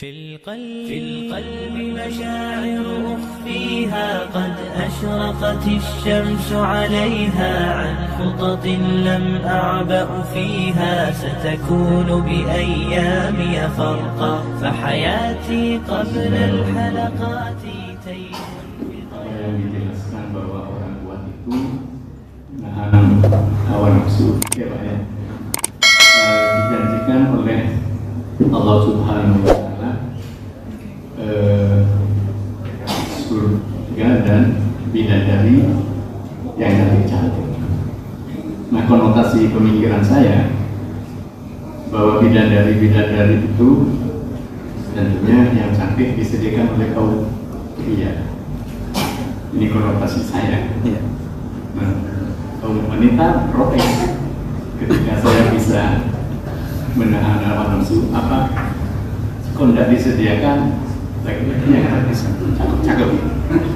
في القلب مشاعر أخفيها قد أشرقت الشمس عليها عن خطط لم أعبأ فيها ستكون بأيامي فرقا فحياتي قبل الحلقات تيم. Yang dijelaskan bahwa orang kuat itu menahan hawa nafsu, ya Pak ya, dijanjikan oleh Allah Subhanahu Wa Taala surga dan bidadari yang cantik cantik. Nah, konotasi pemikiran saya bahwa bidadari itu tentunya yang cantik disediakan oleh kaum pria. Ini konotasi saya. Nah, kaum wanita protes ketika saya bisa menahan hawa nafsu, apa kok tidak disediakan laki-laki yang gratis, cakep.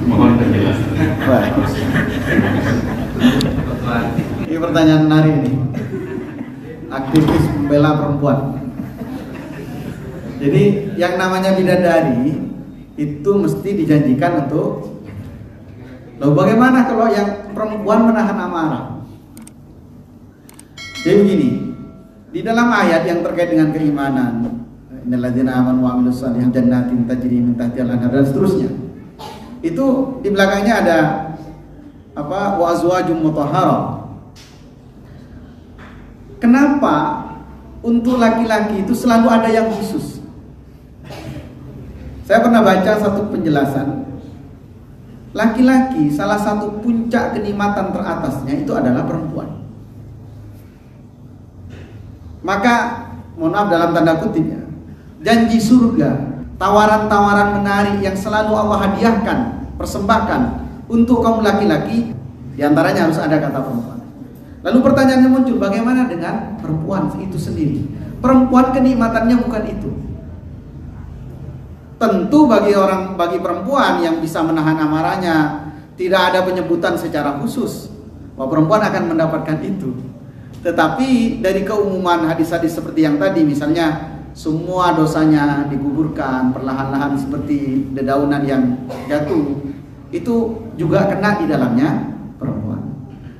Mohon penjelasan. Ini pertanyaan menarik ini. Aktivis membela perempuan. Jadi yang namanya bidadari itu mesti dijanjikan untuk. Lalu bagaimana kalau yang perempuan menahan amarah? Jadi begini, di dalam ayat yang terkait dengan keimanan, innalladzina amanu wa amilus shalihat jannatin tajri min tahtihal anhar dan seterusnya. Itu di belakangnya ada wa azwajum mutahharah. Kenapa untuk laki-laki itu selalu ada yang khusus? Saya pernah baca satu penjelasan. Laki-laki salah satu puncak kenikmatan teratasnya itu adalah perempuan. Maka mohon maaf dalam tanda kutip ya, janji surga, tawaran-tawaran menarik yang selalu Allah hadiahkan, persembahkan untuk kaum laki-laki, diantaranya harus ada kata perempuan. Lalu pertanyaannya muncul, bagaimana dengan perempuan itu sendiri? Perempuan kenikmatannya bukan itu. Tentu bagi perempuan yang bisa menahan amarahnya, tidak ada penyebutan secara khusus bahwa perempuan akan mendapatkan itu. Tetapi dari keumuman hadis-hadis seperti yang tadi, misalnya semua dosanya dikuburkan perlahan-lahan seperti dedaunan yang jatuh, itu juga kena di dalamnya perempuan.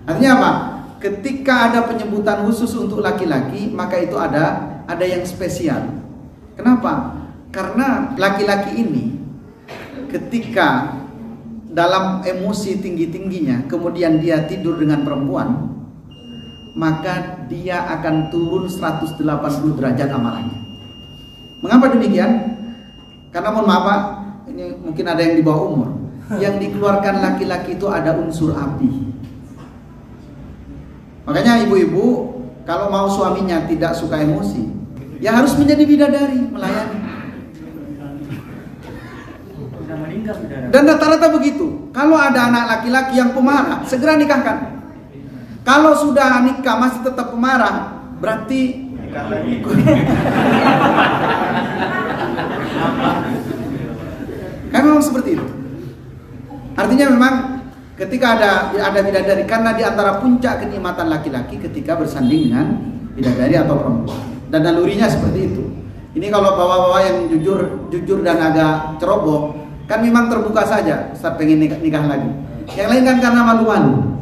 Artinya apa? Ketika ada penyebutan khusus untuk laki-laki, maka itu ada yang spesial. Kenapa? Karena laki-laki ini ketika dalam emosi tinggi-tingginya kemudian dia tidur dengan perempuan, maka dia akan turun 180 derajat amarahnya. Mengapa demikian? Karena mohon maaf Pak, ini mungkin ada yang di bawah umur. Yang dikeluarkan laki-laki itu ada unsur api. Makanya ibu-ibu kalau mau suaminya tidak suka emosi, ya harus menjadi bidadari, melayani. Dan rata-rata begitu. Kalau ada anak laki-laki yang pemarah, segera nikahkan. Kalau sudah nikah masih tetap pemarah, berarti kan memang seperti itu. Artinya memang ketika ada bidadari, karena di antara puncak kenikmatan laki-laki ketika bersanding dengan bidadari atau perempuan. Dan nalurinya seperti itu. Ini kalau bawa-bawa yang jujur dan agak ceroboh, kan memang terbuka saja saat pengen nikah lagi. Yang lain kan karena malu-malu.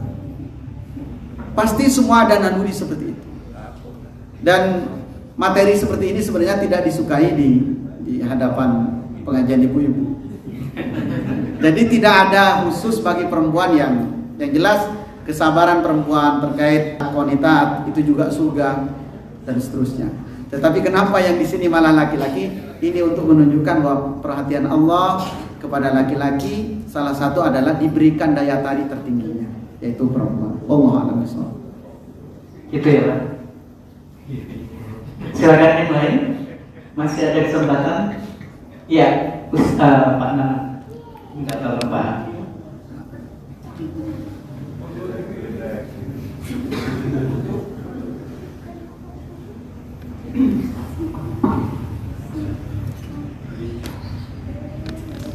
Pasti semua ada naluri seperti itu. Dan materi seperti ini sebenarnya tidak disukai di hadapan pengajian ibu-ibu. Jadi tidak ada khusus bagi perempuan yang jelas kesabaran perempuan terkait wanita itu juga surga dan seterusnya. Tetapi kenapa yang di sini malah laki-laki? Ini untuk menunjukkan bahwa perhatian Allah kepada laki-laki salah satu adalah diberikan daya tarik tertingginya, yaitu perempuan. Wallahu a'lam bishawab. Itu ya Pak. Silakan yang lain. Masih ada kesempatan? Iya, Pak Nana. Enggak tahu Pak.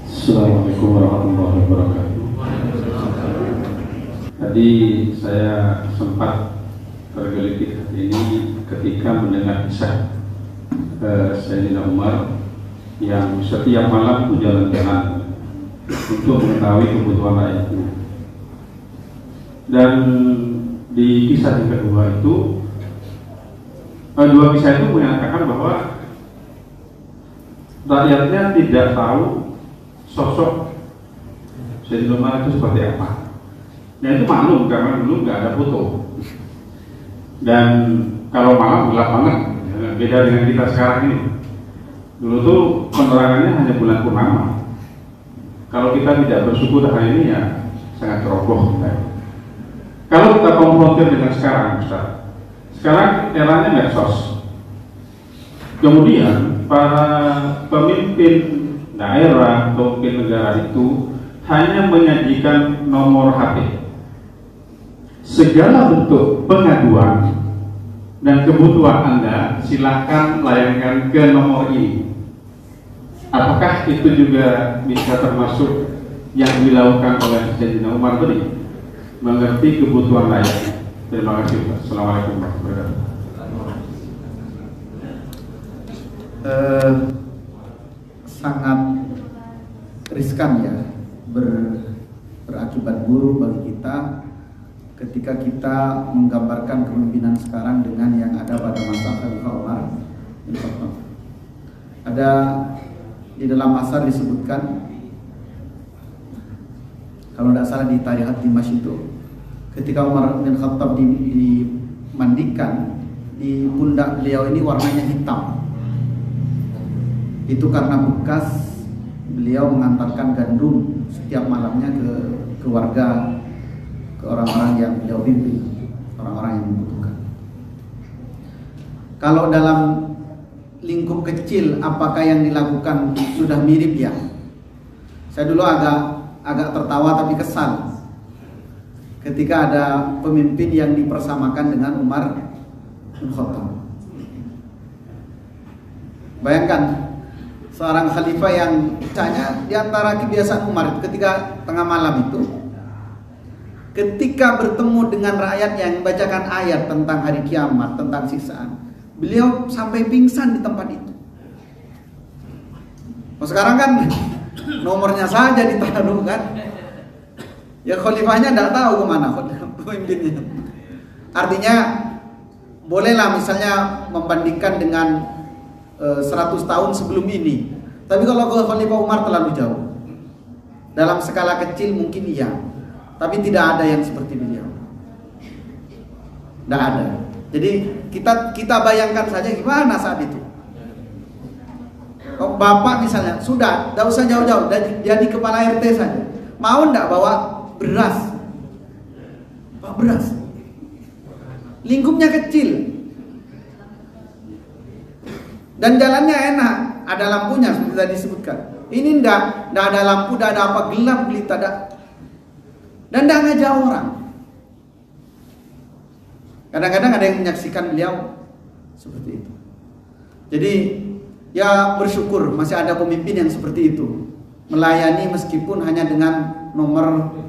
Assalamualaikum warahmatullahi wabarakatuh. Tadi saya sempat tergelitik hati ini ketika mendengar kisah Sayyidina Umar yang setiap malam itu jalan-jalan untuk mengetahui kebutuhan rakyatnya. Dan di kisah yang kedua itu, dua kisah itu menyatakan bahwa rakyatnya tidak tahu sosok Sayyidina Umar itu seperti apa. Dan itu maklum karena dulu nggak ada foto. Dan kalau malam gelap banget, beda dengan kita sekarang ini. Dulu tuh penerangannya hanya bulan purnama. Kalau kita tidak bersyukur hari ini ya sangat ceroboh. Kalau kita konfrontir dengan sekarang, Ustaz, sekarang eranya medsos. Kemudian para pemimpin daerah atau pemimpin negara itu hanya menyajikan nomor HP. Segala bentuk pengaduan dan kebutuhan Anda silahkan layangkan ke nomor ini. Apakah itu juga bisa termasuk yang dilakukan oleh Sayyidina Umar tadi? Mengerti kebutuhan rakyat. Terima kasih. Assalamualaikum warahmatullahi wabarakatuh. Sangat riskan ya, berakibat buruk bagi kita ketika kita menggambarkan kepemimpinan sekarang dengan yang ada pada masa Khalifah Umar bin Khattab. Ada di dalam asar disebutkan, kalau tidak salah di Tarihat Dimash itu, ketika Umar bin Khattab dimandikan, di pundak beliau ini warnanya hitam. Itu karena bekas beliau mengantarkan gandum setiap malamnya ke warga, ke orang-orang yang beliau pimpin, orang-orang yang membutuhkan. Kalau dalam lingkup kecil, apakah yang dilakukan sudah mirip ya? Saya dulu agak tertawa tapi kesal ketika ada pemimpin yang dipersamakan dengan Umar bin Khattab. Bayangkan seorang khalifah yang misalnya di antara kebiasaan Umar itu ketika tengah malam itu, ketika bertemu dengan rakyat yang membacakan ayat tentang hari kiamat, tentang siksaan, beliau sampai pingsan di tempat itu. Sekarang kan nomornya saja ditaruh kan, ya khalifahnya tidak tahu kemana pemimpinnya. Artinya bolehlah misalnya membandingkan dengan 100 tahun sebelum ini. Tapi kalau Khalifah Umar terlalu jauh. Dalam skala kecil mungkin iya, tapi tidak ada yang seperti beliau. Tidak ada. Jadi kita bayangkan saja gimana saat itu. Kalau bapak misalnya sudah, tidak usah jauh-jauh, jadi kepala RT saja, mau tidak bawa beras? Bawa beras. Lingkupnya kecil. Dan jalannya enak, ada lampunya seperti tadi disebutkan. Ini ndak ada lampu, ndak ada apa, gelap gulita, dan ndak ngajak orang. Kadang-kadang ada yang menyaksikan beliau seperti itu. Jadi ya bersyukur masih ada pemimpin yang seperti itu, melayani meskipun hanya dengan nomor.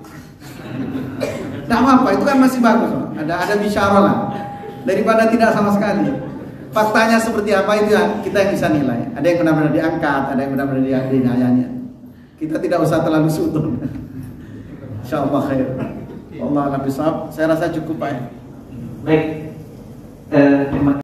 Ndak apa-apa, itu kan masih bagus. Ada bisyarah lah daripada tidak sama sekali. Faktanya seperti apa itu ya kita yang bisa nilai. Ada yang benar-benar diangkat, ada yang benar-benar dilayani. Kita tidak usah terlalu sudut. Insyaallah khair. Allah a'lam bishawab. Saya rasa cukup Pak. Baik. Terima kasih.